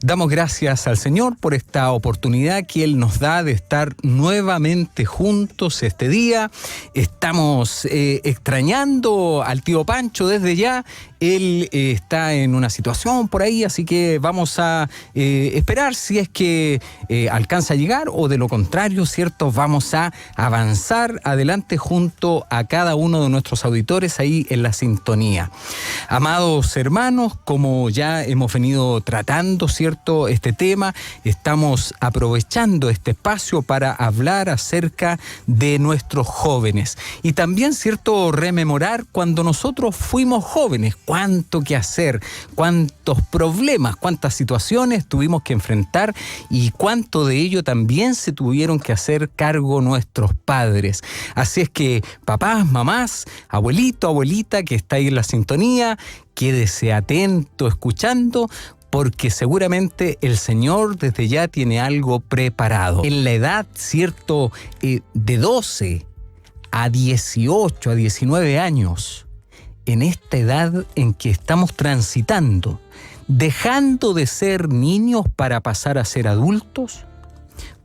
Damos gracias al Señor por esta oportunidad que Él nos da de estar nuevamente juntos este día. Estamos extrañando al tío Pancho desde ya. Él está en una situación por ahí, así que vamos a esperar si es que alcanza a llegar o de lo contrario, ¿cierto? Vamos a avanzar adelante junto a cada uno de nuestros auditores ahí en la sintonía. Amados hermanos, como ya hemos venido tratando, ¿cierto? Este tema, estamos aprovechando este espacio para hablar acerca de nuestros jóvenes y también, ¿cierto?, rememorar cuando nosotros fuimos jóvenes, cuánto que hacer, cuántos problemas, cuántas situaciones tuvimos que enfrentar y cuánto de ello también se tuvieron que hacer cargo nuestros padres. Así es que papás, mamás, abuelito, abuelita que está ahí en la sintonía, quédese atento escuchando, porque seguramente el Señor desde ya tiene algo preparado. En la edad, ¿cierto?, de 12 a 18, a 19 años, en esta edad en que estamos transitando, dejando de ser niños para pasar a ser adultos,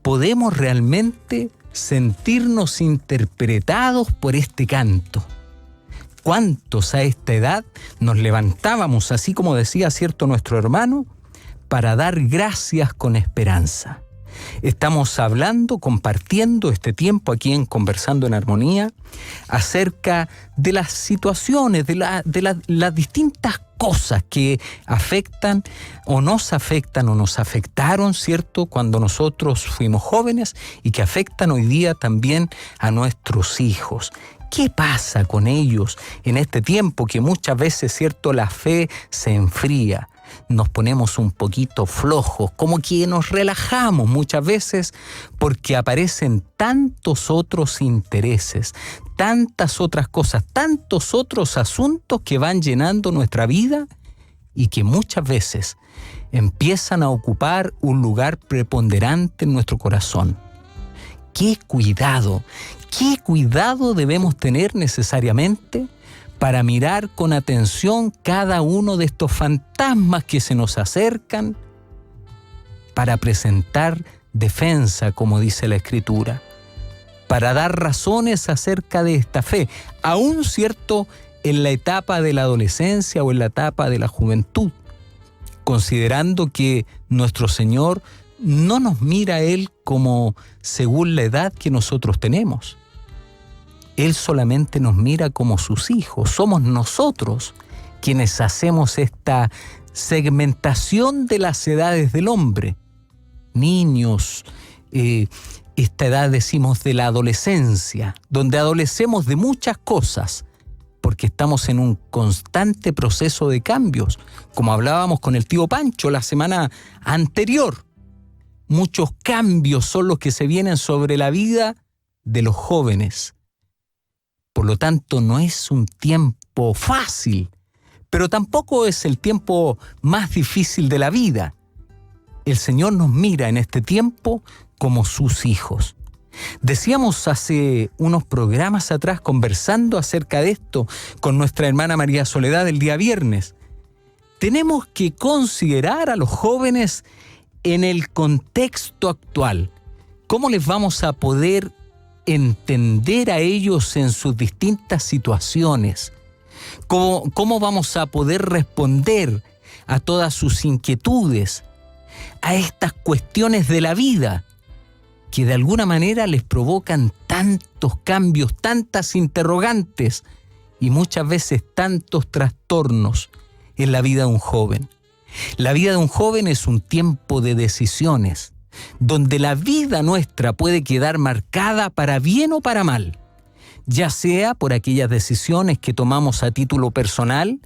podemos realmente sentirnos interpretados por este canto. ¿Cuántos a esta edad nos levantábamos, así como decía cierto nuestro hermano, para dar gracias con esperanza? Estamos hablando, compartiendo este tiempo aquí en Conversando en Armonía, acerca de las situaciones, de las distintas cosas que afectan o nos afectaron, ¿cierto?, cuando nosotros fuimos jóvenes y que afectan hoy día también a nuestros hijos. ¿Qué pasa con ellos en este tiempo que muchas veces, cierto, la fe se enfría? Nos ponemos un poquito flojos, como que nos relajamos muchas veces porque aparecen tantos otros intereses, tantas otras cosas, tantos otros asuntos que van llenando nuestra vida y que muchas veces empiezan a ocupar un lugar preponderante en nuestro corazón. ¡Qué cuidado debemos tener necesariamente para mirar con atención cada uno de estos fantasmas que se nos acercan para presentar defensa, como dice la Escritura, para dar razones acerca de esta fe, aún, ¿cierto?, en la etapa de la adolescencia o en la etapa de la juventud, considerando que nuestro Señor no nos mira a Él como según la edad que nosotros tenemos. Él solamente nos mira como sus hijos. Somos nosotros quienes hacemos esta segmentación de las edades del hombre. Niños, esta edad decimos de la adolescencia, donde adolecemos de muchas cosas, porque estamos en un constante proceso de cambios, como hablábamos con el tío Pancho la semana anterior. Muchos cambios son los que se vienen sobre la vida de los jóvenes. Por lo tanto, no es un tiempo fácil, pero tampoco es el tiempo más difícil de la vida. El Señor nos mira en este tiempo como sus hijos. Decíamos hace unos programas atrás, conversando acerca de esto con nuestra hermana María Soledad el día viernes, tenemos que considerar a los jóvenes en el contexto actual. ¿Cómo les vamos a poder entender a ellos en sus distintas situaciones? ¿Cómo vamos a poder responder a todas sus inquietudes, a estas cuestiones de la vida que de alguna manera les provocan tantos cambios, tantas interrogantes y muchas veces tantos trastornos en la vida de un joven? La vida de un joven es un tiempo de decisiones, donde la vida nuestra puede quedar marcada para bien o para mal, ya sea por aquellas decisiones que tomamos a título personal,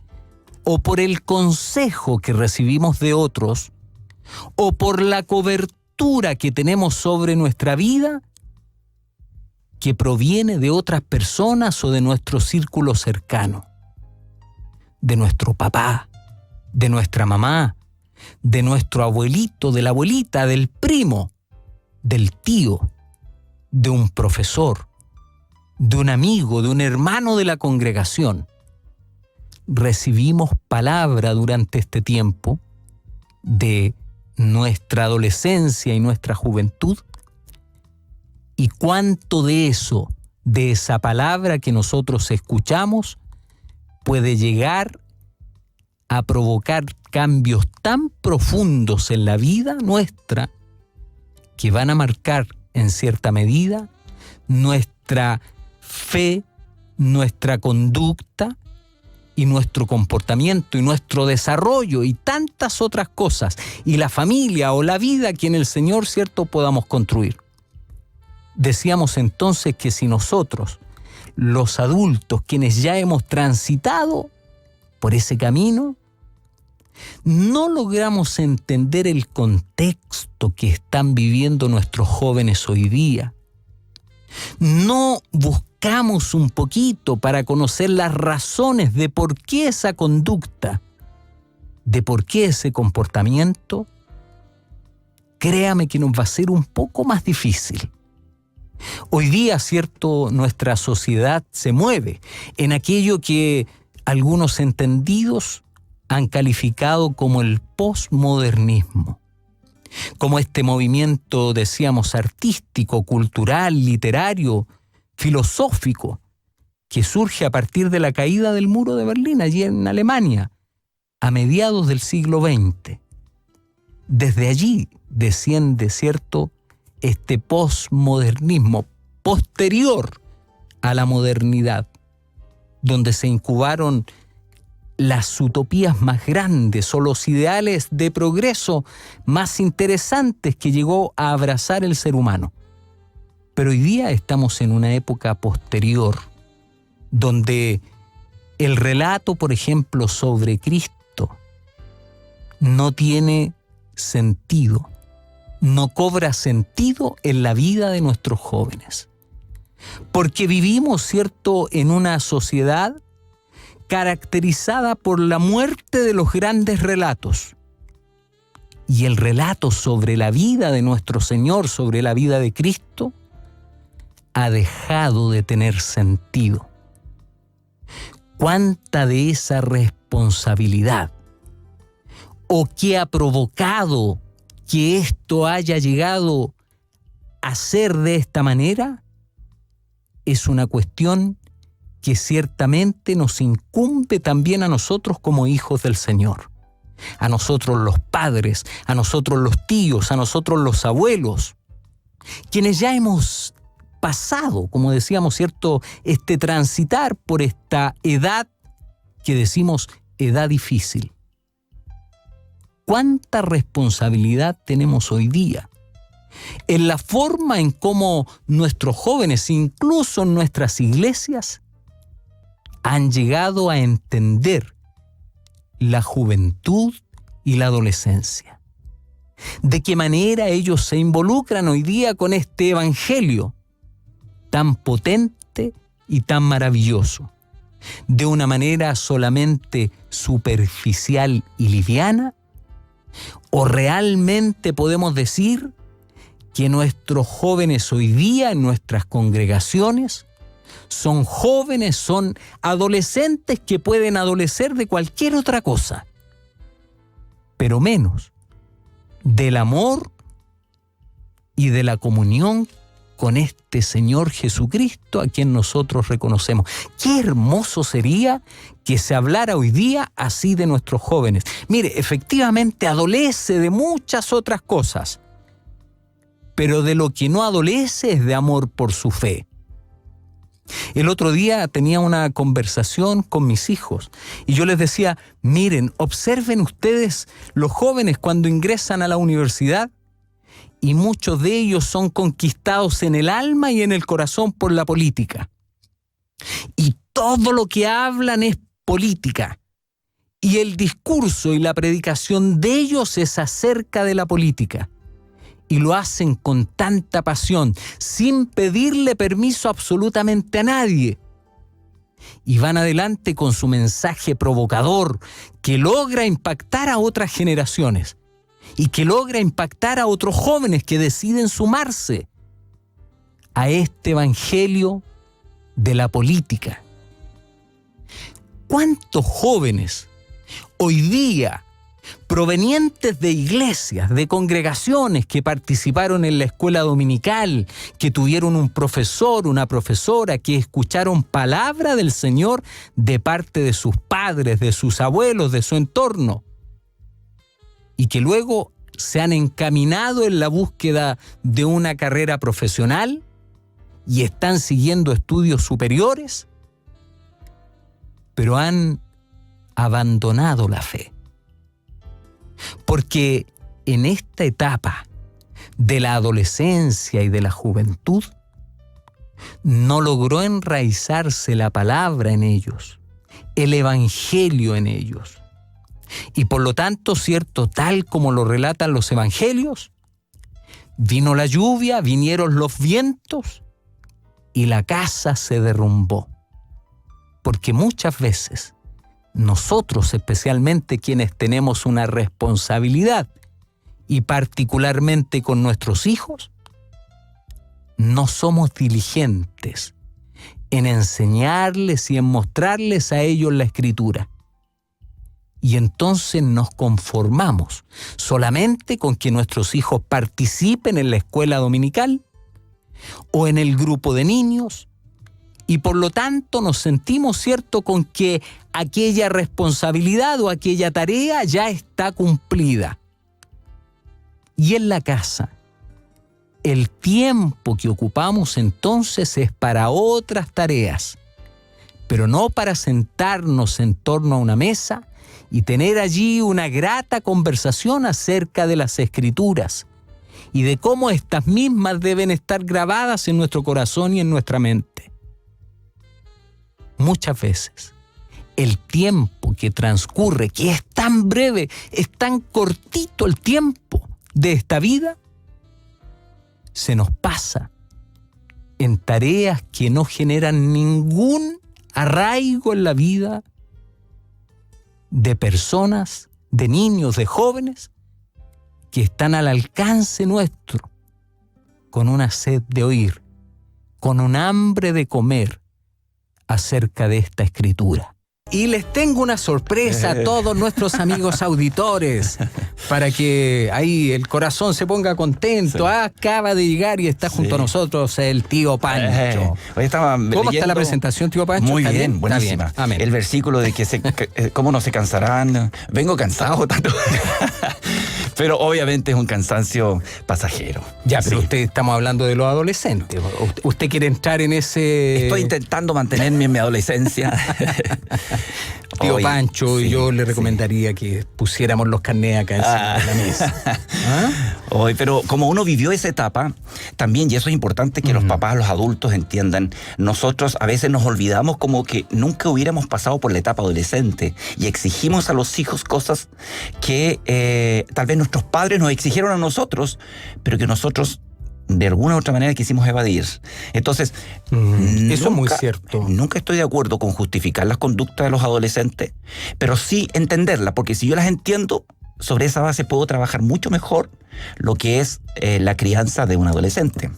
o por el consejo que recibimos de otros, o por la cobertura que tenemos sobre nuestra vida, que proviene de otras personas o de nuestro círculo cercano, de nuestro papá, de nuestra mamá, de nuestro abuelito, de la abuelita, del primo, del tío, de un profesor, de un amigo, de un hermano de la congregación. Recibimos palabra durante este tiempo de nuestra adolescencia y nuestra juventud? ¿Y cuánto de eso, de esa palabra que nosotros escuchamos, puede llegar a provocar cambios tan profundos en la vida nuestra que van a marcar en cierta medida nuestra fe, nuestra conducta y nuestro comportamiento y nuestro desarrollo y tantas otras cosas, y la familia o la vida que en el Señor, cierto, podamos construir? Decíamos entonces que si nosotros, los adultos, quienes ya hemos transitado por ese camino, no logramos entender el contexto que están viviendo nuestros jóvenes hoy día, no buscamos un poquito para conocer las razones de por qué esa conducta, de por qué ese comportamiento, créame que nos va a ser un poco más difícil. Hoy día, cierto, nuestra sociedad se mueve en aquello que algunos entendidos han calificado como el posmodernismo, como este movimiento, decíamos, artístico, cultural, literario, filosófico, que surge a partir de la caída del muro de Berlín, allí en Alemania, a mediados del siglo XX. Desde allí desciende, cierto, este posmodernismo posterior a la modernidad, donde se incubaron las utopías más grandes o los ideales de progreso más interesantes que llegó a abrazar el ser humano. Pero hoy día estamos en una época posterior, donde el relato, por ejemplo, sobre Cristo no tiene sentido, no cobra sentido en la vida de nuestros jóvenes. Porque vivimos, cierto, en una sociedad caracterizada por la muerte de los grandes relatos. Y el relato sobre la vida de nuestro Señor, sobre la vida de Cristo, ha dejado de tener sentido. ¿Cuánta de esa responsabilidad o qué ha provocado que esto haya llegado a ser de esta manera? Es una cuestión que ciertamente nos incumbe también a nosotros como hijos del Señor, a nosotros los padres, a nosotros los tíos, a nosotros los abuelos, quienes ya hemos pasado, como decíamos, cierto, este transitar por esta edad que decimos edad difícil. ¿Cuánta responsabilidad tenemos hoy día en la forma en cómo nuestros jóvenes, incluso en nuestras iglesias, han llegado a entender la juventud y la adolescencia? ¿De qué manera ellos se involucran hoy día con este evangelio tan potente y tan maravilloso? ¿De una manera solamente superficial y liviana? ¿O realmente podemos decir que nuestros jóvenes hoy día en nuestras congregaciones son jóvenes, son adolescentes que pueden adolecer de cualquier otra cosa, pero menos del amor y de la comunión con este Señor Jesucristo a quien nosotros reconocemos? Qué hermoso sería que se hablara hoy día así de nuestros jóvenes. Mire, efectivamente adolece de muchas otras cosas, pero de lo que no adolece es de amor por su fe. El otro día tenía una conversación con mis hijos y yo les decía, miren, observen ustedes los jóvenes cuando ingresan a la universidad y muchos de ellos son conquistados en el alma y en el corazón por la política. Y todo lo que hablan es política. Y el discurso y la predicación de ellos es acerca de la política. Y lo hacen con tanta pasión, sin pedirle permiso absolutamente a nadie. Y van adelante con su mensaje provocador que logra impactar a otras generaciones y que logra impactar a otros jóvenes que deciden sumarse a este evangelio de la política. ¿Cuántos jóvenes hoy día provenientes de iglesias, de congregaciones que participaron en la escuela dominical, que tuvieron un profesor, una profesora, que escucharon palabra del Señor de parte de sus padres, de sus abuelos, de su entorno, y que luego se han encaminado en la búsqueda de una carrera profesional y están siguiendo estudios superiores, pero han abandonado la fe. Porque en esta etapa de la adolescencia y de la juventud no logró enraizarse la palabra en ellos, el evangelio en ellos. Y por lo tanto, cierto, tal como lo relatan los evangelios, vino la lluvia, vinieron los vientos y la casa se derrumbó. Porque muchas veces nosotros, especialmente quienes tenemos una responsabilidad, y particularmente con nuestros hijos, no somos diligentes en enseñarles y en mostrarles a ellos la Escritura. Y entonces nos conformamos solamente con que nuestros hijos participen en la escuela dominical o en el grupo de niños, y por lo tanto nos sentimos, cierto, con que aquella responsabilidad o aquella tarea ya está cumplida. Y en la casa, el tiempo que ocupamos entonces es para otras tareas, pero no para sentarnos en torno a una mesa y tener allí una grata conversación acerca de las Escrituras y de cómo estas mismas deben estar grabadas en nuestro corazón y en nuestra mente. Muchas veces el tiempo que transcurre, que es tan breve, es tan cortito el tiempo de esta vida, se nos pasa en tareas que no generan ningún arraigo en la vida de personas, de niños, de jóvenes que están al alcance nuestro, con una sed de oír, con un hambre de comer acerca de esta Escritura. Y les tengo una sorpresa a todos nuestros amigos auditores, para que ahí el corazón se ponga contento. Sí. Acaba de llegar y está junto a nosotros el tío Pancho. ¿Cómo está la presentación, tío Pancho? Muy bien, buenísima. Bien. El versículo de que cómo no se cansarán. Vengo cansado tanto. Pero obviamente es un cansancio pasajero. Ya, pero estamos hablando de los adolescentes. ¿Usted quiere entrar en ese...? Estoy intentando mantenerme en mi adolescencia. Tío Pancho, yo le recomendaría que pusiéramos los carnés acá encima de la mesa. Pero como uno vivió esa etapa, también, y eso es importante que los papás, los adultos entiendan, nosotros a veces nos olvidamos como que nunca hubiéramos pasado por la etapa adolescente y exigimos a los hijos cosas que tal vez nuestros padres nos exigieron a nosotros, pero que nosotros de alguna u otra manera quisimos evadir. Entonces, eso es muy cierto. Nunca estoy de acuerdo con justificar las conductas de los adolescentes, pero sí entenderlas, porque si yo las entiendo, sobre esa base puedo trabajar mucho mejor lo que es la crianza de un adolescente.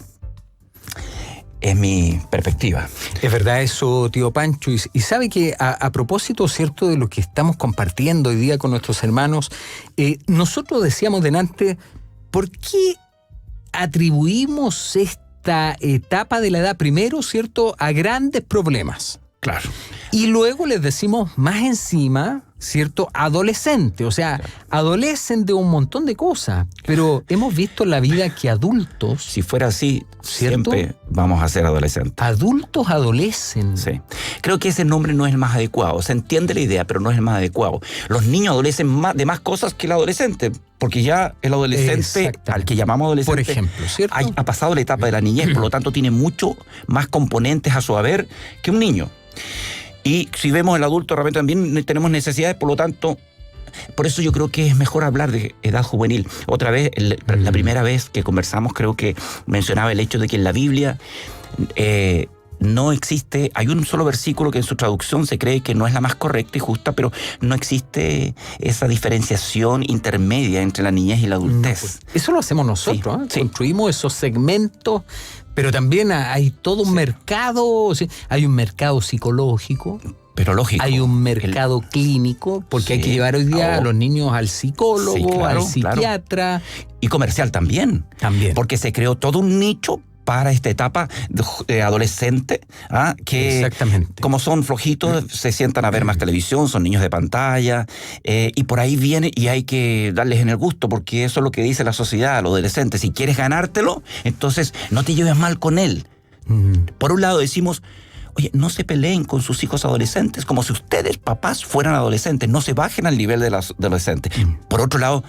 Es mi perspectiva. Es verdad eso, tío Pancho. Y sabe que a propósito, cierto, de lo que estamos compartiendo hoy día con nuestros hermanos, nosotros decíamos delante, ¿por qué atribuimos esta etapa de la edad primero, cierto, a grandes problemas? Claro. Y luego les decimos más encima, cierto, adolescente. O sea, adolecen de un montón de cosas. Pero hemos visto en la vida que adultos... Si fuera así, ¿cierto? Siempre vamos a ser adolescentes. Adultos adolecen. Sí. Creo que ese nombre no es el más adecuado. Se entiende la idea, pero no es el más adecuado. Los niños adolecen de más cosas que el adolescente. Porque ya el adolescente, al que llamamos adolescente, por ejemplo, ¿cierto? Ha pasado la etapa de la niñez, por lo tanto tiene mucho más componentes a su haber que un niño. Y si vemos el adulto, realmente también tenemos necesidades, por lo tanto, por eso yo creo que es mejor hablar de edad juvenil. Otra vez, la primera vez que conversamos, creo que mencionaba el hecho de que en la Biblia no existe, hay un solo versículo que en su traducción se cree que no es la más correcta y justa, pero no existe esa diferenciación intermedia entre la niñez y la adultez. No, pues, eso lo hacemos nosotros, sí. Construimos esos segmentos, pero también hay todo un mercado, hay un mercado psicológico, Pero lógico. Hay un mercado clínico, porque hay que llevar hoy día a los niños al psicólogo, al psiquiatra. Y comercial también. Porque se creó todo un nicho para esta etapa de adolescente, que exactamente, como son flojitos, se sientan a ver más televisión, son niños de pantalla, y por ahí viene y hay que darles en el gusto, porque eso es lo que dice la sociedad, los adolescentes. Si quieres ganártelo, entonces no te lleves mal con él. Por un lado decimos, oye, no se peleen con sus hijos adolescentes, como si ustedes, papás, fueran adolescentes, no se bajen al nivel de los adolescentes. Por otro lado,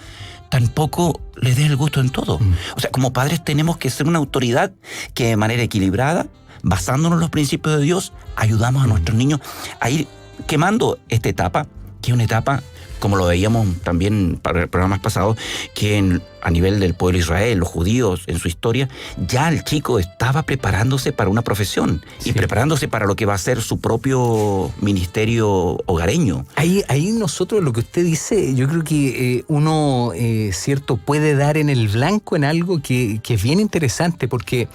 tampoco les des el gusto en todo. O sea, como padres tenemos que ser una autoridad que de manera equilibrada, basándonos en los principios de Dios, ayudamos a nuestros niños a ir quemando esta etapa, que es una etapa, como lo veíamos también para programas pasados, que a nivel del pueblo de Israel, los judíos en su historia, ya el chico estaba preparándose para una profesión y preparándose para lo que va a ser su propio ministerio hogareño. Ahí nosotros, lo que usted dice, yo creo que uno, cierto, puede dar en el blanco en algo que es bien interesante, porque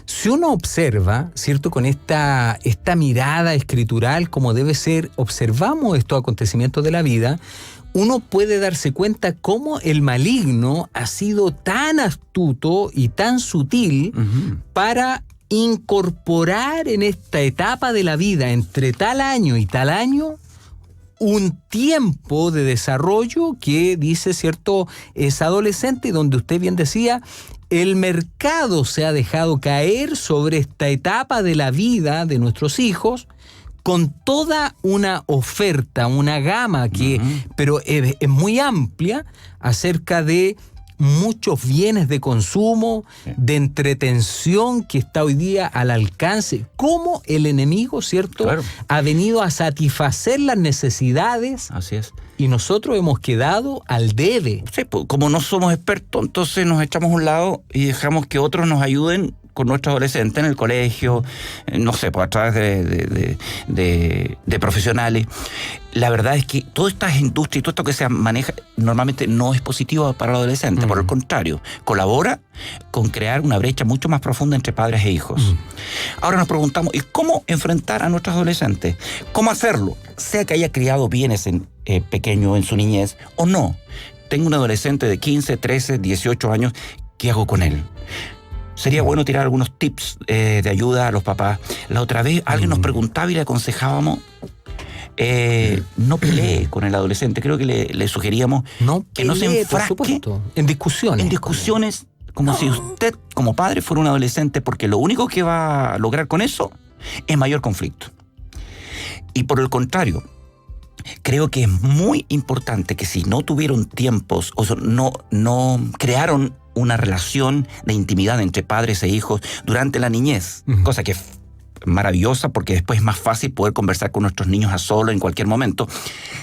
si uno observa, ¿cierto?, con esta mirada escritural como debe ser, observamos estos acontecimientos de la vida, uno puede darse cuenta cómo el maligno ha sido tan astuto y tan sutil para incorporar en esta etapa de la vida, entre tal año y tal año, un tiempo de desarrollo que dice, ¿cierto?, es adolescente, y donde usted bien decía, el mercado se ha dejado caer sobre esta etapa de la vida de nuestros hijos con toda una oferta, una gama que, pero es muy amplia, acerca de muchos bienes de consumo, de entretención que está hoy día al alcance. Cómo el enemigo, ¿cierto?, ha venido a satisfacer las necesidades. Así es. Y nosotros hemos quedado al debe. Sí, pues, como no somos expertos, entonces nos echamos a un lado y dejamos que otros nos ayuden con nuestros adolescentes en el colegio, no sé, pues a través de profesionales. La verdad es que todas estas industrias y todo esto que se maneja normalmente no es positivo para el adolescente. Por el contrario, colabora con crear una brecha mucho más profunda entre padres e hijos. Ahora nos preguntamos, ¿y cómo enfrentar a nuestros adolescentes? ¿Cómo hacerlo? Sea que haya criado bienes pequeño en su niñez o no. Tengo un adolescente de 15, 13, 18 años, ¿qué hago con él? Sería bueno tirar algunos tips de ayuda a los papás. La otra vez alguien nos preguntaba y le aconsejábamos, no pelee con el adolescente. Creo que le sugeríamos que no se enfrasque en discusiones. En discusiones, como si usted, como padre, fuera un adolescente, porque lo único que va a lograr con eso es mayor conflicto. Y por el contrario, creo que es muy importante que si no tuvieron tiempos, o sea, no crearon una relación de intimidad entre padres e hijos durante la niñez, cosa que es maravillosa porque después es más fácil poder conversar con nuestros niños a solo en cualquier momento,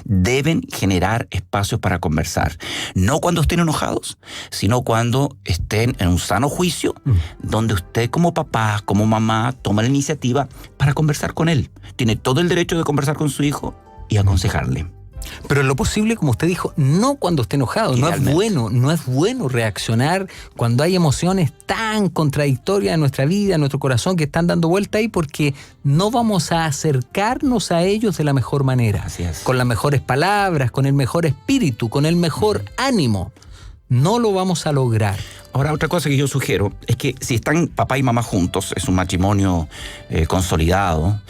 deben generar espacios para conversar. No cuando estén enojados, sino cuando estén en un sano juicio, donde usted como papá, como mamá, toma la iniciativa para conversar con él. Tiene todo el derecho de conversar con su hijo y aconsejarle. Pero en lo posible, como usted dijo, no cuando esté enojado. No es bueno reaccionar cuando hay emociones tan contradictorias en nuestra vida, en nuestro corazón, que están dando vuelta ahí, porque no vamos a acercarnos a ellos de la mejor manera. Así es. Con las mejores palabras, con el mejor espíritu, con el mejor ánimo. No lo vamos a lograr. Ahora, otra cosa que yo sugiero es que si están papá y mamá juntos, es un matrimonio consolidado,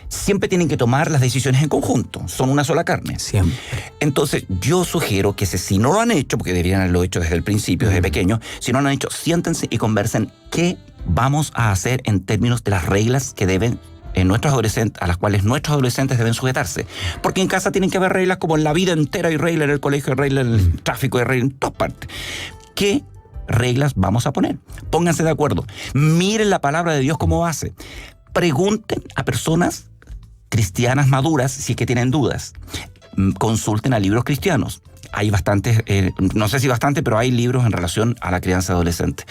siempre tienen que tomar las decisiones en conjunto. Son una sola carne. Siempre. Entonces, yo sugiero que si no lo han hecho, porque deberían haberlo hecho desde el principio, desde pequeño, si no lo han hecho, siéntense y conversen qué vamos a hacer en términos de las reglas que deben nuestros adolescentes, a las cuales nuestros adolescentes deben sujetarse. Porque en casa tienen que haber reglas, como en la vida entera hay reglas, en el colegio hay reglas, en el tráfico hay reglas, en todas partes. ¿Qué reglas vamos a poner? Pónganse de acuerdo. Miren la palabra de Dios como base. Pregunten a personas cristianas maduras si es que tienen dudas. Consulten a libros cristianos. Hay bastantes, no sé si bastante, pero hay libros en relación a la crianza adolescente.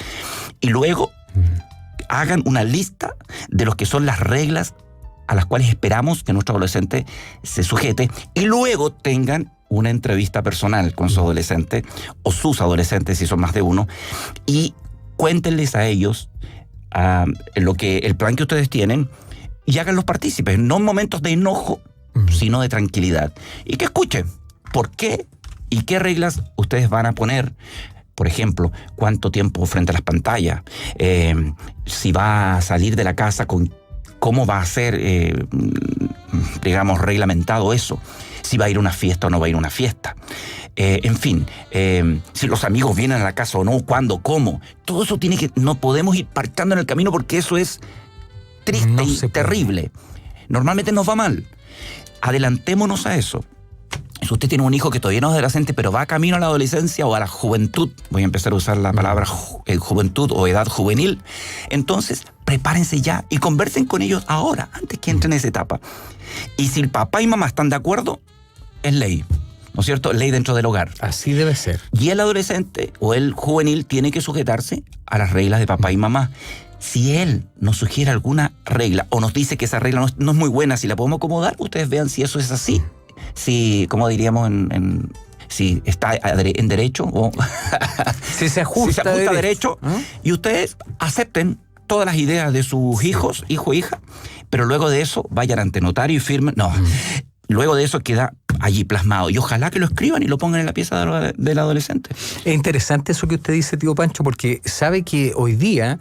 Y luego hagan una lista de los que son las reglas a las cuales esperamos que nuestro adolescente se sujete, y luego tengan una entrevista personal con su adolescente o sus adolescentes, si son más de uno, y cuéntenles a ellos el plan que ustedes tienen, y háganlos partícipes, no en momentos de enojo, sino de tranquilidad. Y que escuchen por qué y qué reglas ustedes van a poner. Por ejemplo, cuánto tiempo frente a las pantallas, si va a salir de la casa, cómo va a ser, digamos, reglamentado eso, si va a ir a una fiesta o no va a ir a una fiesta. En fin, si los amigos vienen a la casa o no, cuándo, cómo. Todo eso no podemos ir parchando en el camino porque eso es triste y terrible. Normalmente nos va mal. Adelantémonos a eso. Si usted tiene un hijo que todavía no es adolescente, pero va camino a la adolescencia o a la juventud, voy a empezar a usar la palabra juventud o edad juvenil, entonces prepárense ya y conversen con ellos ahora, antes que entren en esa etapa. Y si el papá y mamá están de acuerdo, es ley, ¿no es cierto? Ley dentro del hogar. Así debe ser. Y el adolescente o el juvenil tiene que sujetarse a las reglas de papá y mamá. Si él nos sugiere alguna regla o nos dice que esa regla no es muy buena, si la podemos acomodar, ustedes vean si eso es así. Si, como diríamos si está en derecho o si se ajusta a derecho, y ustedes acepten todas las ideas de sus hijos, hijo e hija, pero luego de eso vayan ante notario y firmen. No, luego de eso queda allí plasmado y ojalá que lo escriban y lo pongan en la pieza del adolescente. Es interesante eso que usted dice, tío Pancho, porque sabe que hoy día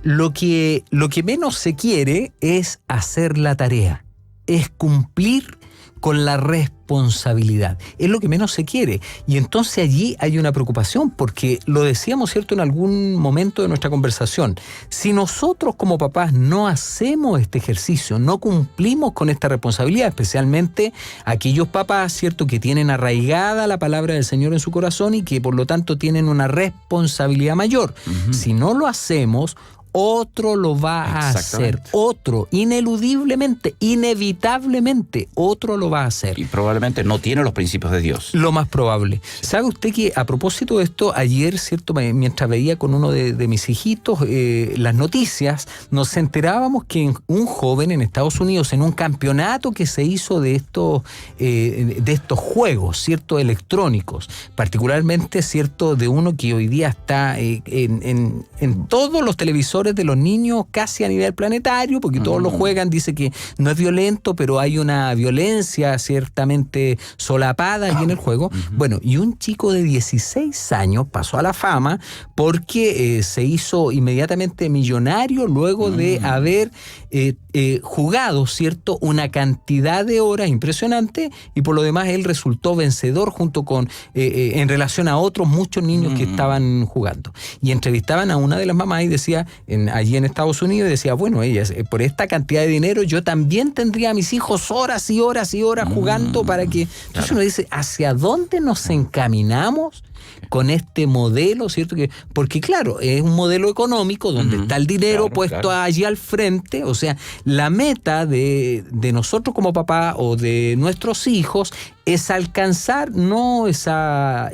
lo que menos se quiere es hacer la tarea, es cumplir con la responsabilidad. Es lo que menos se quiere. Y entonces allí hay una preocupación, porque lo decíamos, ¿cierto?, en algún momento de nuestra conversación. Si nosotros como papás no hacemos este ejercicio, no cumplimos con esta responsabilidad, especialmente aquellos papás, ¿cierto?, que tienen arraigada la palabra del Señor en su corazón y que por lo tanto tienen una responsabilidad mayor. Si no lo hacemos, otro lo va a hacer, otro, ineludiblemente, inevitablemente, otro lo va a hacer. Y probablemente no tiene los principios de Dios. Lo más probable. ¿Sabe usted que a propósito de esto, ayer, cierto, mientras veía con uno de mis hijitos las noticias, nos enterábamos que un joven en Estados Unidos, en un campeonato que se hizo de estos juegos, cierto, electrónicos, particularmente, cierto, de uno que hoy día está en todos los televisores de los niños casi a nivel planetario, porque todos lo juegan, dice que no es violento, pero hay una violencia ciertamente solapada allí en el juego. Bueno, y un chico de 16 años pasó a la fama porque se hizo inmediatamente millonario luego de haber jugado, ¿cierto?, una cantidad de horas impresionante, y por lo demás él resultó vencedor junto con, en relación a otros muchos niños que estaban jugando. Y entrevistaban a una de las mamás y decía, allí en Estados Unidos, y decía, bueno, ellas, por esta cantidad de dinero yo también tendría a mis hijos horas y horas y horas jugando para que... Entonces uno dice, ¿hacia dónde nos encaminamos con este modelo, cierto? Porque claro, es un modelo económico donde está el dinero puesto allí al frente. O sea, la meta de nosotros como papá o de nuestros hijos es alcanzar no esa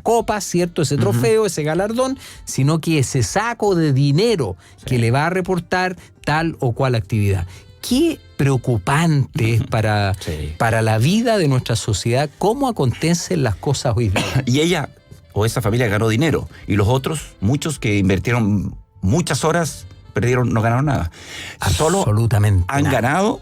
copa, cierto, ese trofeo, ese galardón, sino que ese saco de dinero que le va a reportar tal o cual actividad. Qué preocupante es para la vida de nuestra sociedad cómo acontecen las cosas hoy día. Y ella o esa familia ganó dinero, y los otros, muchos que invirtieron muchas horas, no ganaron nada. Absolutamente Solo han ganado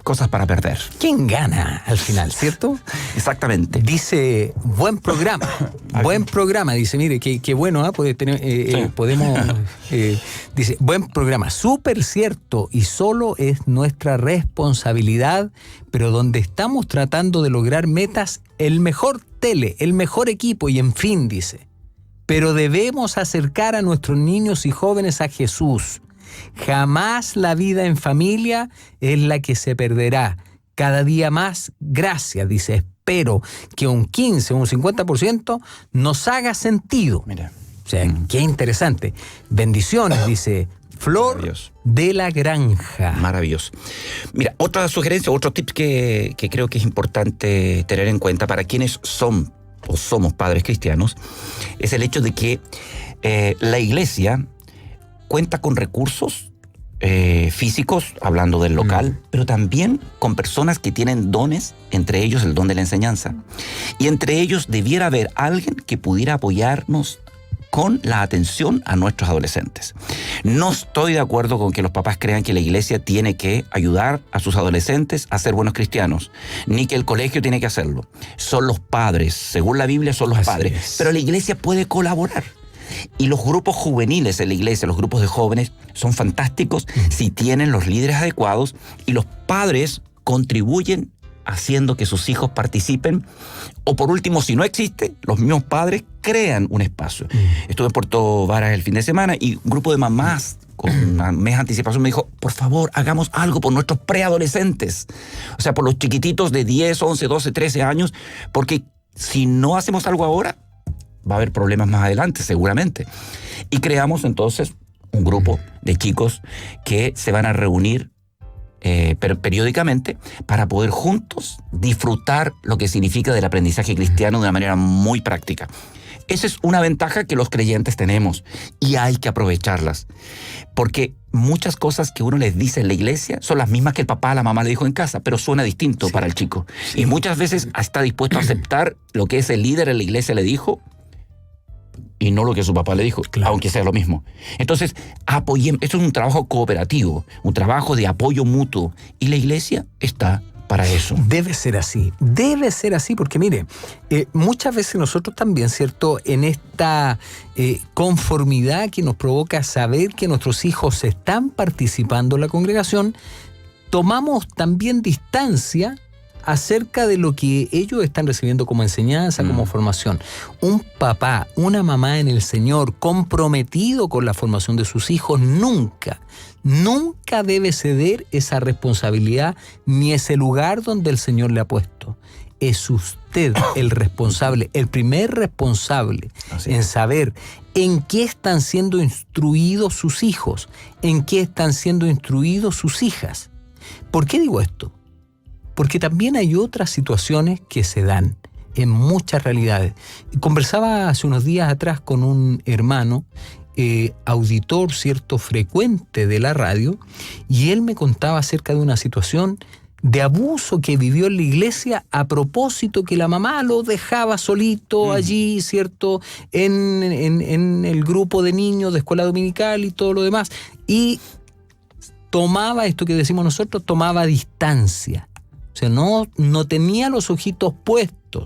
cosas para perder. ¿Quién gana al final, cierto? Exactamente. Dice, buen programa. Buen programa. Dice, mire, qué bueno, podemos... dice, buen programa. Súper cierto. Y solo es nuestra responsabilidad, pero donde estamos tratando de lograr metas, el mejor el mejor equipo, y en fin, dice. Pero debemos acercar a nuestros niños y jóvenes a Jesús. Jamás la vida en familia es la que se perderá. Cada día más, gracias, dice, espero que un 15 o un 50% nos haga sentido. Mira. O sea, qué interesante. Bendiciones, dice Flor de la Granja. Maravilloso. Mira, otra sugerencia, otro tip que creo que es importante tener en cuenta para quienes son o somos padres cristianos, es el hecho de que la iglesia cuenta con recursos físicos, hablando del local, pero también con personas que tienen dones, entre ellos el don de la enseñanza. Y entre ellos debiera haber alguien que pudiera apoyarnos con la atención a nuestros adolescentes. No estoy de acuerdo con que los papás crean que la iglesia tiene que ayudar a sus adolescentes a ser buenos cristianos, ni que el colegio tiene que hacerlo. Son los padres, según la Biblia son los padres, pero la iglesia puede colaborar. Y los grupos juveniles en la iglesia, los grupos de jóvenes, son fantásticos si tienen los líderes adecuados y los padres contribuyen haciendo que sus hijos participen, o por último, si no existe, los mismos padres crean un espacio. Estuve en Puerto Varas el fin de semana y un grupo de mamás con un mes de anticipación me dijo, por favor, hagamos algo por nuestros preadolescentes, o sea, por los chiquititos de 10, 11, 12, 13 años, porque si no hacemos algo ahora, va a haber problemas más adelante, seguramente. Y creamos entonces un grupo de chicos que se van a reunir periódicamente para poder juntos disfrutar lo que significa del aprendizaje cristiano de una manera muy práctica. Esa es una ventaja que los creyentes tenemos y hay que aprovecharlas, porque muchas cosas que uno les dice en la iglesia son las mismas que el papá o la mamá le dijo en casa, pero suena distinto para el chico. Y muchas veces está dispuesto a aceptar lo que ese líder en la iglesia le dijo y no lo que su papá le dijo, aunque sea lo mismo. Entonces, apoyemos. Esto es un trabajo cooperativo, un trabajo de apoyo mutuo, y la iglesia está para eso. Debe ser así, porque mire, muchas veces nosotros también, ¿cierto?, en esta conformidad que nos provoca saber que nuestros hijos están participando en la congregación, tomamos también distancia acerca de lo que ellos están recibiendo como enseñanza, como formación. Un papá, una mamá en el Señor comprometido con la formación de sus hijos nunca debe ceder esa responsabilidad ni ese lugar donde el Señor le ha puesto. Es usted el responsable, el primer responsable en saber en qué están siendo instruidos sus hijos, en qué están siendo instruidos sus hijas. ¿Por qué digo esto? Porque también hay otras situaciones que se dan en muchas realidades. Conversaba hace unos días atrás con un hermano, auditor, cierto, frecuente de la radio, y él me contaba acerca de una situación de abuso que vivió en la iglesia a propósito que la mamá lo dejaba solito allí, cierto, en el grupo de niños de escuela dominical y todo lo demás, y tomaba, esto que decimos nosotros, tomaba distancia. O sea, no tenía los ojitos puestos.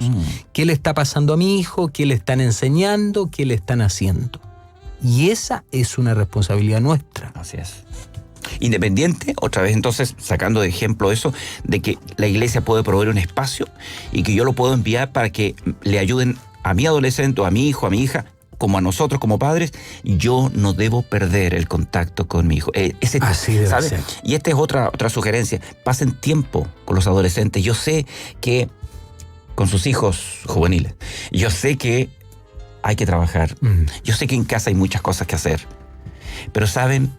¿Qué le está pasando a mi hijo? ¿Qué le están enseñando? ¿Qué le están haciendo? Y esa es una responsabilidad nuestra. Así es. Independiente, otra vez entonces, sacando de ejemplo eso, de que la iglesia puede proveer un espacio y que yo lo puedo enviar para que le ayuden a mi adolescente o a mi hijo, a mi hija, como a nosotros como padres. Yo no debo perder el contacto con mi hijo. Así debe ¿sabe? ser. Y esta es otra sugerencia. Pasen tiempo con los adolescentes. Yo sé que con sus hijos juveniles, yo sé que hay que trabajar. Yo sé que en casa hay muchas cosas que hacer. Pero ¿saben?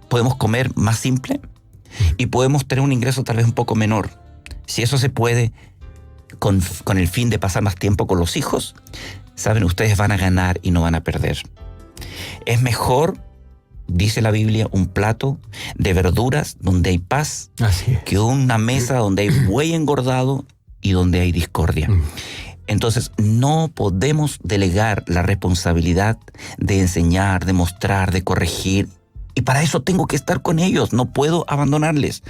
Podemos comer más simple y podemos tener un ingreso tal vez un poco menor. Si eso se puede con el fin de pasar más tiempo con los hijos, saben, ustedes van a ganar y no van a perder. Es mejor, dice la Biblia, un plato de verduras donde hay paz que una mesa donde hay buey engordado y donde hay discordia. Entonces, no podemos delegar la responsabilidad de enseñar, de mostrar, de corregir. Y para eso tengo que estar con ellos, no puedo abandonarles.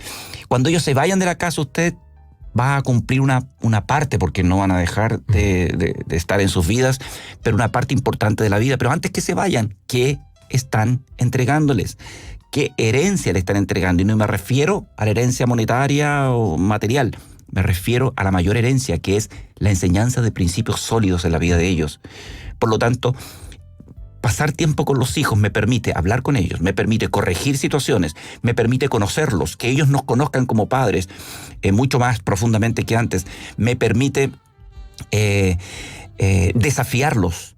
Cuando ellos se vayan de la casa, usted va a cumplir una parte, porque no van a dejar de estar en sus vidas, pero una parte importante de la vida. Pero antes que se vayan, ¿qué están entregándoles? ¿Qué herencia le están entregando? Y no me refiero a la herencia monetaria o material, me refiero a la mayor herencia, que es la enseñanza de principios sólidos en la vida de ellos. Por lo tanto, pasar tiempo con los hijos me permite hablar con ellos, me permite corregir situaciones, me permite conocerlos, que ellos nos conozcan como padres mucho más profundamente que antes, me permite desafiarlos,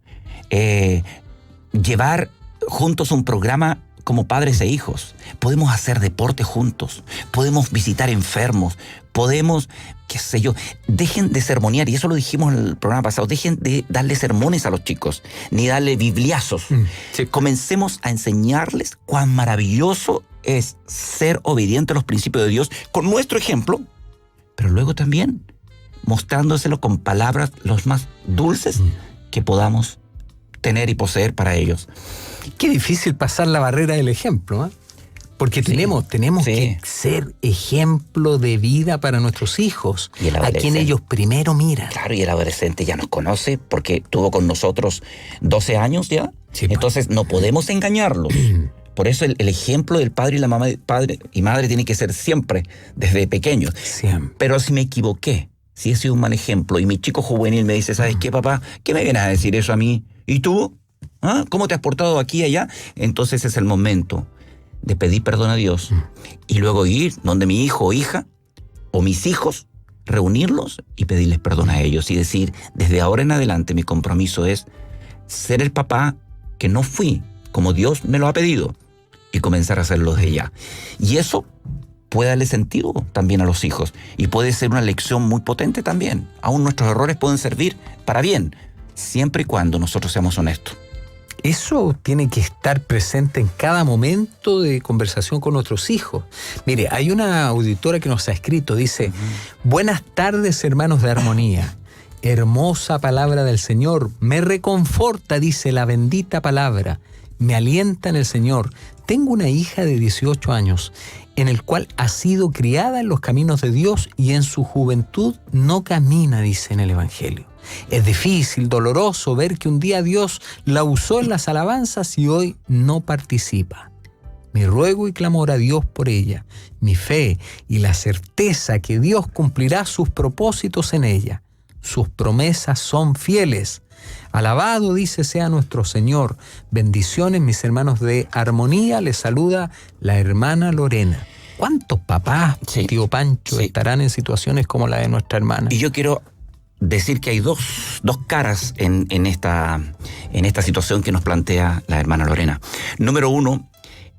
llevar juntos un programa como padres e hijos. Podemos hacer deporte juntos, podemos visitar enfermos, podemos, qué sé yo, dejen de sermonear, y eso lo dijimos en el programa pasado, dejen de darle sermones a los chicos, ni darle bibliazos. Comencemos a enseñarles cuán maravilloso es ser obediente a los principios de Dios con nuestro ejemplo, pero luego también mostrándoselo con palabras los más dulces que podamos tener y poseer para ellos. Qué difícil pasar la barrera del ejemplo, ¿eh? Porque tenemos que ser ejemplo de vida para nuestros hijos, a quien ellos primero miran. Claro, y el adolescente ya nos conoce porque tuvo con nosotros 12 años ya. Sí, entonces no podemos engañarlos. Por eso el ejemplo del padre y la mamá, padre y madre tiene que ser siempre, desde pequeños. Siempre. Pero si me equivoqué, si he sido un mal ejemplo y mi chico juvenil me dice, ¿sabes qué, papá? ¿Qué me vienes a decir eso a mí? ¿Y tú? ¿Ah? ¿Cómo te has portado aquí y allá? Entonces es el momento de pedir perdón a Dios y luego ir donde mi hijo o hija o mis hijos, reunirlos y pedirles perdón a ellos y decir, desde ahora en adelante mi compromiso es ser el papá que no fui como Dios me lo ha pedido y comenzar a hacerlo desde ya. Y eso puede darle sentido también a los hijos y puede ser una lección muy potente también. Aún nuestros errores pueden servir para bien, siempre y cuando nosotros seamos honestos. Eso tiene que estar presente en cada momento de conversación con nuestros hijos. Mire, hay una auditora que nos ha escrito, dice, buenas tardes, hermanos de Armonía. Hermosa palabra del Señor. Me reconforta, dice la bendita palabra. Me alienta en el Señor. Tengo una hija de 18 años, en el cual ha sido criada en los caminos de Dios y en su juventud no camina, dice en el Evangelio. Es difícil, doloroso ver que un día Dios la usó en las alabanzas y hoy no participa. Mi ruego y clamor a Dios por ella, mi fe y la certeza que Dios cumplirá sus propósitos en ella. Sus promesas son fieles. Alabado, dice, sea nuestro Señor. Bendiciones, mis hermanos de Armonía. Les saluda la hermana Lorena. ¿Cuántos papás, tío Pancho, estarán en situaciones como la de nuestra hermana? Y yo quiero decir que hay dos caras en esta situación que nos plantea la hermana Lorena. Número uno,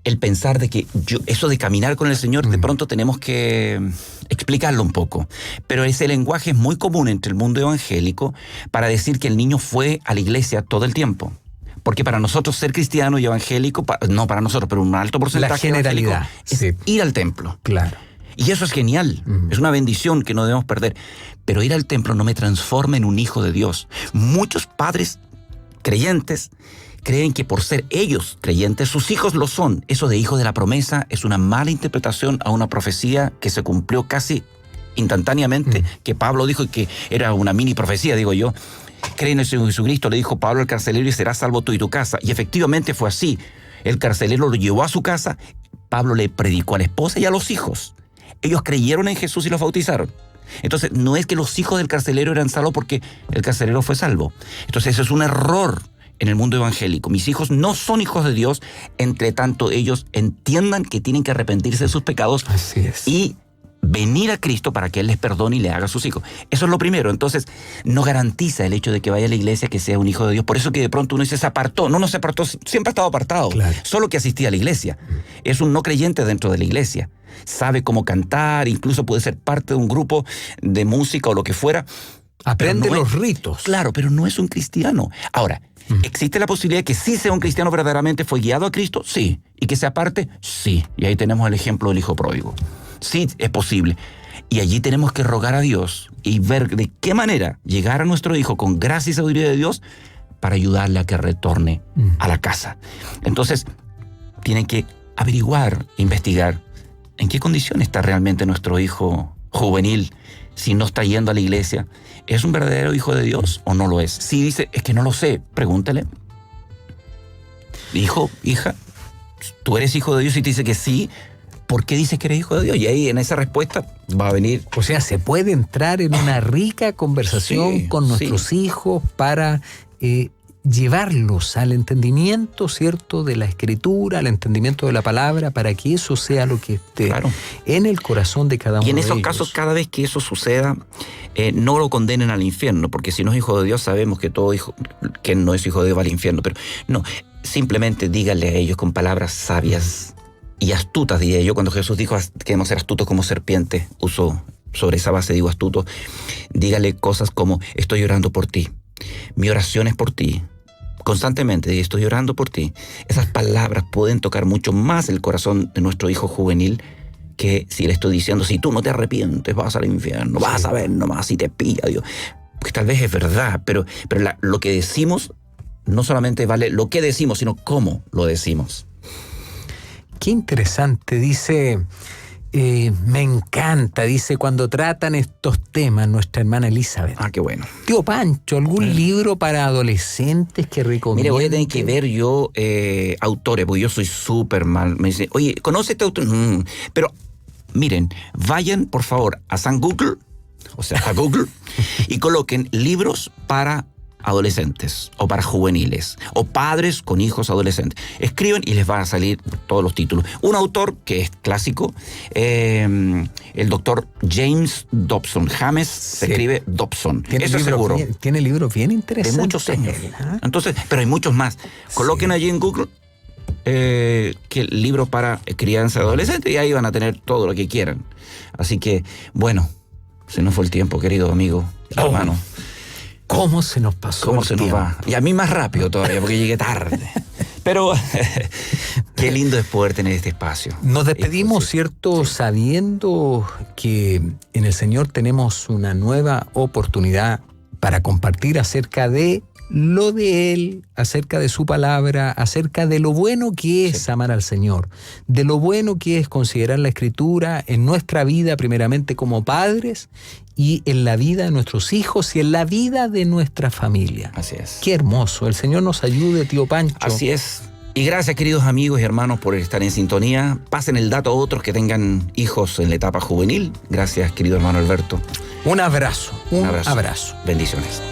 el pensar de que eso de caminar con el Señor, de pronto tenemos que explicarlo un poco. Pero ese lenguaje es muy común entre el mundo evangélico para decir que el niño fue a la iglesia todo el tiempo. Porque para nosotros ser cristiano y evangélico, no para nosotros, pero un alto porcentaje la generalidad, es ir al templo. Claro. Y eso es genial, es una bendición que no debemos perder. Pero ir al templo no me transforma en un hijo de Dios. Muchos padres creyentes creen que por ser ellos creyentes, sus hijos lo son. Eso de hijo de la promesa es una mala interpretación a una profecía que se cumplió casi instantáneamente, que Pablo dijo que era una mini profecía, digo yo. Cree en el Señor Jesucristo, le dijo Pablo al carcelero, y serás salvo tú y tu casa. Y efectivamente fue así. El carcelero lo llevó a su casa, Pablo le predicó a la esposa y a los hijos. Ellos creyeron en Jesús y los bautizaron. Entonces, no es que los hijos del carcelero eran salvos porque el carcelero fue salvo. Entonces, eso es un error en el mundo evangélico. Mis hijos no son hijos de Dios, entre tanto ellos entiendan que tienen que arrepentirse de sus pecados. Así es. Y venir a Cristo para que Él les perdone y le haga a sus hijos. Eso es lo primero. Entonces, no garantiza el hecho de que vaya a la iglesia que sea un hijo de Dios. Por eso que de pronto uno dice, se apartó. No se apartó, siempre ha estado apartado. Claro. Solo que asistía a la iglesia. Es un no creyente dentro de la iglesia. Sabe cómo cantar, incluso puede ser parte de un grupo de música o lo que fuera. Aprende los ritos. Claro, pero no es un cristiano. Ahora, ¿existe la posibilidad de que sí sea un cristiano verdaderamente, fue guiado a Cristo? Sí. ¿Y que se aparte? Sí. Y ahí tenemos el ejemplo del hijo pródigo. Sí, es posible. Y allí tenemos que rogar a Dios y ver de qué manera llegar a nuestro hijo con gracia y sabiduría de Dios para ayudarle a que retorne a la casa. Entonces, tienen que averiguar, investigar en qué condición está realmente nuestro hijo juvenil, si no está yendo a la iglesia. ¿Es un verdadero hijo de Dios o no lo es? Si dice, es que no lo sé, pregúntale. Hijo, hija, ¿tú eres hijo de Dios? Y te dice que sí, ¿por qué dices que eres hijo de Dios? Y ahí en esa respuesta va a venir. O sea, se puede entrar en una rica conversación con nuestros hijos para llevarlos al entendimiento, ¿cierto?, de la Escritura, al entendimiento de la palabra, para que eso sea lo que esté en el corazón de cada uno de ellos. Y en esos casos, cada vez que eso suceda, no lo condenen al infierno, porque si no es hijo de Dios, sabemos que todo hijo que no es hijo de Dios va al infierno. Pero no, simplemente díganle a ellos con palabras sabias y astutas, diría yo. Cuando Jesús dijo que debemos ser astutos como serpientes, uso sobre esa base, digo astutos, dígale cosas como, estoy orando por ti, mi oración es por ti. Constantemente, estoy orando por ti. Esas palabras pueden tocar mucho más el corazón de nuestro hijo juvenil que si le estoy diciendo, si tú no te arrepientes, vas al infierno, vas a ver nomás si te pilla Dios. Porque tal vez es verdad, pero lo que decimos no solamente vale lo que decimos, sino cómo lo decimos. Qué interesante, dice, me encanta, dice, cuando tratan estos temas nuestra hermana Elizabeth. Ah, qué bueno. Tío Pancho, ¿algún libro para adolescentes que recomiende? Mire, voy a tener que ver yo autores, porque yo soy súper mal. Me dicen, oye, ¿conoce este autor? Pero, miren, vayan, por favor, a San Google, o sea, a Google, y coloquen libros para adolescentes o para juveniles o padres con hijos adolescentes. Escriben y les van a salir todos los títulos. Un autor que es clásico, el doctor James Dobson. James se escribe Dobson. Eso es seguro. Tiene libros bien interesantes. De muchos años. Entonces, pero hay muchos más. Coloquen allí en Google que libros para crianza de adolescentes y ahí van a tener todo lo que quieran. Así que, bueno, se nos fue el tiempo, querido amigo, hermano. ¿Cómo se nos pasó? ¿Cómo se nos va? Y a mí más rápido todavía, porque llegué tarde. Pero qué lindo es poder tener este espacio. Nos despedimos, ¿cierto? Sí. Sabiendo que en el Señor tenemos una nueva oportunidad para compartir acerca de lo de Él, acerca de su palabra, acerca de lo bueno que es amar al Señor, de lo bueno que es considerar la Escritura en nuestra vida, primeramente como padres, y en la vida de nuestros hijos y en la vida de nuestra familia. Así es. Qué hermoso. El Señor nos ayude, tío Pancho. Así es. Y gracias, queridos amigos y hermanos, por estar en sintonía. Pasen el dato a otros que tengan hijos en la etapa juvenil. Gracias, querido hermano Alberto. Un abrazo. Un abrazo. Bendiciones.